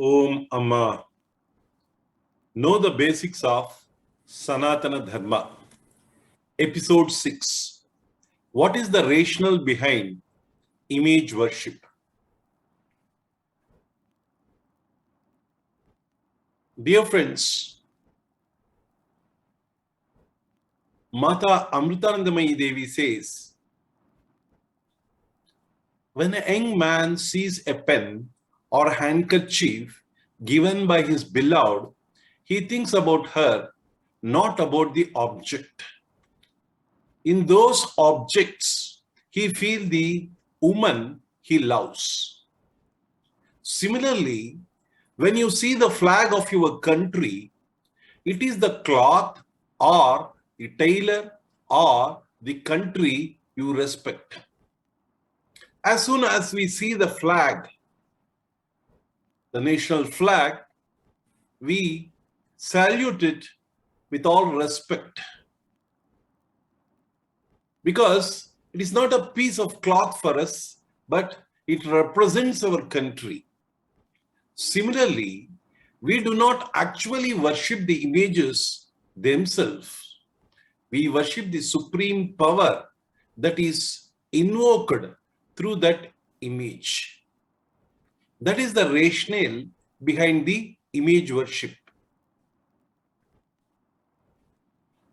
Om Amma. Know the basics of Sanatana Dharma. Episode 6. What is the rationale behind image worship? Dear friends, Mata Amritanandamayi Devi says, when a young man sees a pen or handkerchief given by his beloved, he thinks about her, not about the object. In those objects, he feels the woman he loves. Similarly, when you see the flag of your country, it is the cloth or the tailor or the country you respect. As soon as we see the flag, the national flag, we salute it with all respect. Because it is not a piece of cloth for us, but it represents our country. Similarly, we do not actually worship the images themselves. We worship the supreme power that is invoked through that image. That is the rationale behind the image worship.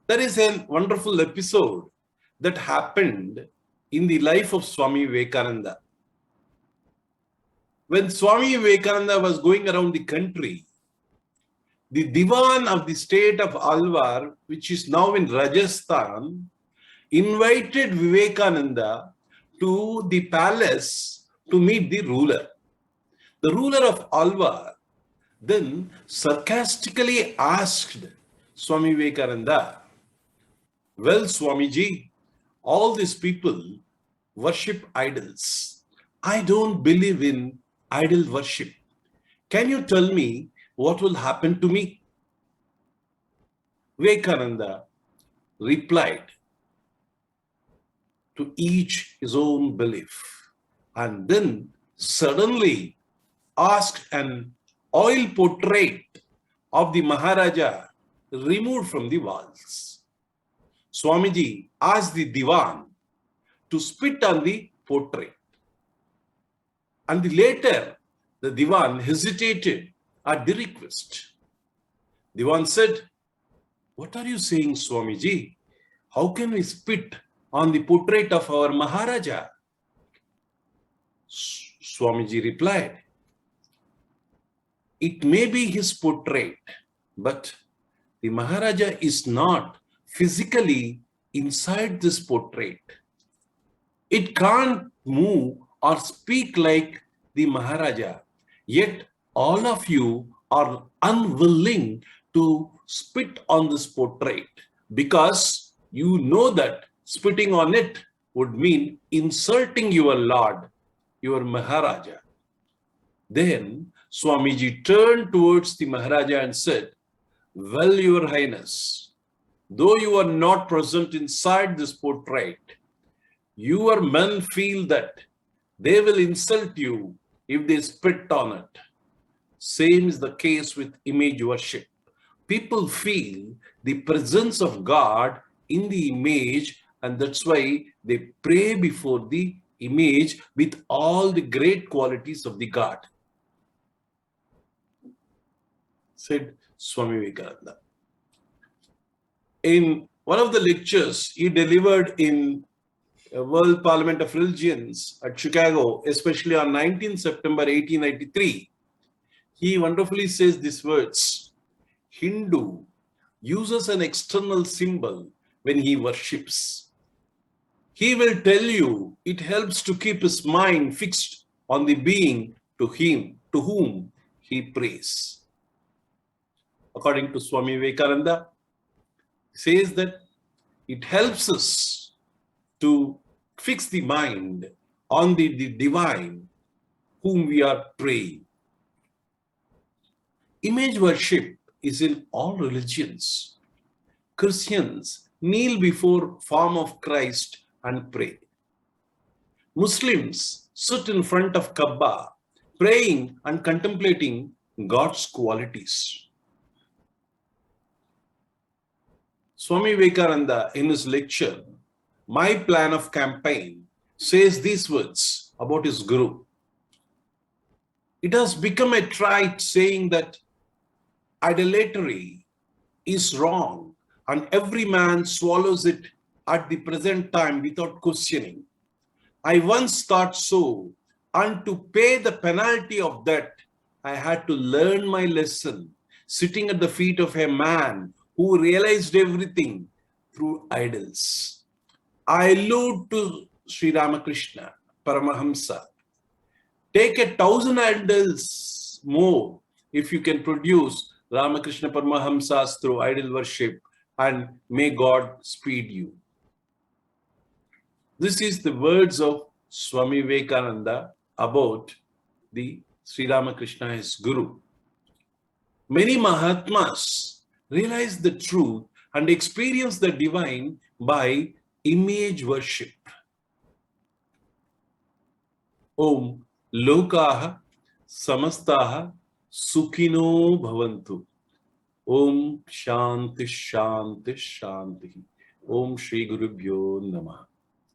There is a wonderful episode that happened in the life of Swami Vivekananda. When Swami Vivekananda was going around the country, the Diwan of the state of Alwar, which is now in Rajasthan, invited Vivekananda to the palace to meet the ruler. The ruler of Alwar then sarcastically asked Swami Vivekananda, well, Swamiji, all these people worship idols. I don't believe in idol worship. Can you tell me what will happen to me? Vivekananda replied, to each his own belief, and then suddenly asked an oil portrait of the Maharaja removed from the walls. Swamiji asked the Diwan to spit on the portrait. And later, the Diwan hesitated at the request. Diwan said, what are you saying, Swamiji? How can we spit on the portrait of our Maharaja? Swamiji replied, it may be his portrait, but the Maharaja is not physically inside this portrait. It can't move or speak like the Maharaja, yet all of you are unwilling to spit on this portrait because you know that spitting on it would mean insulting your Lord, your Maharaja. Then Swamiji turned towards the Maharaja and said, well, Your Highness, though you are not present inside this portrait, your men feel that they will insult you if they spit on it. Same is the case with image worship. People feel the presence of God in the image, and that's why they pray before the image with all the great qualities of the God, said Swami Vivekananda. In one of the lectures he delivered in World Parliament of Religions at Chicago, especially on 19 September 1893, he wonderfully says these words, Hindu uses an external symbol when he worships. He will tell you it helps to keep his mind fixed on the being to whom he prays. According to Swami Vivekananda, he says that it helps us to fix the mind on the divine whom we are praying. Image worship is in all religions. Christians kneel before form of Christ and pray. Muslims sit in front of Kaaba, praying and contemplating God's qualities. Swami Vivekananda, in his lecture, My Plan of Campaign, says these words about his Guru. It has become a trite saying that idolatry is wrong and every man swallows it at the present time without questioning. I once thought so, and to pay the penalty of that, I had to learn my lesson sitting at the feet of a man who realized everything through idols. I allude to Sri Ramakrishna, Paramahamsa. Take 1,000 idols more if you can produce Ramakrishna Paramahamsas through idol worship, and may God speed you. This is the words of Swami Vivekananda about the Sri Ramakrishna, his Guru. Many Mahatmas realize the truth and experience the divine by image worship. Om Lokaha Samastaha Sukhino Bhavantu. Om Shanti Shanti Shanti. Om Shri Gurubhyo Namaha.